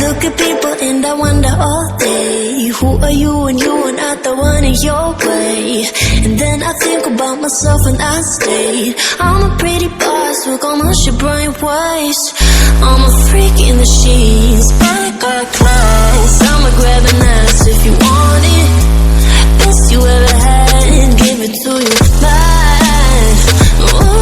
Look at people and I wonder all day, who are you and you are not the one in your way. And then I think about myself and I stay. I'm a pretty boss with almost your brain waves. I'm a freak in the sheets, I got class. I'ma grab an ass if you want it. Best you ever had, give it to you back. Ooh.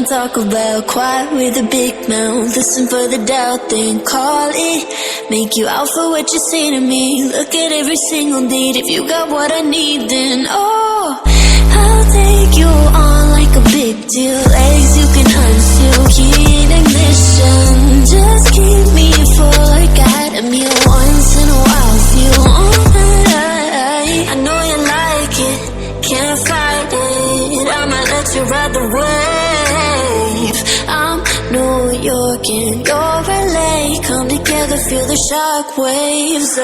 Talk about quiet with a big mouth. Listen for the doubt, then call it. Make you out for what you say to me. Look at every single date. If you got what I need, then oh, I'll take you on like a big deal. Legs you can unseal, key in ignition. Just keep me full like I had a meal once in a while. Feel alright. I know you like it, can't fight it. I'ma let you ride the wave. I'm New York and you're LA. Come together, feel the shock waves.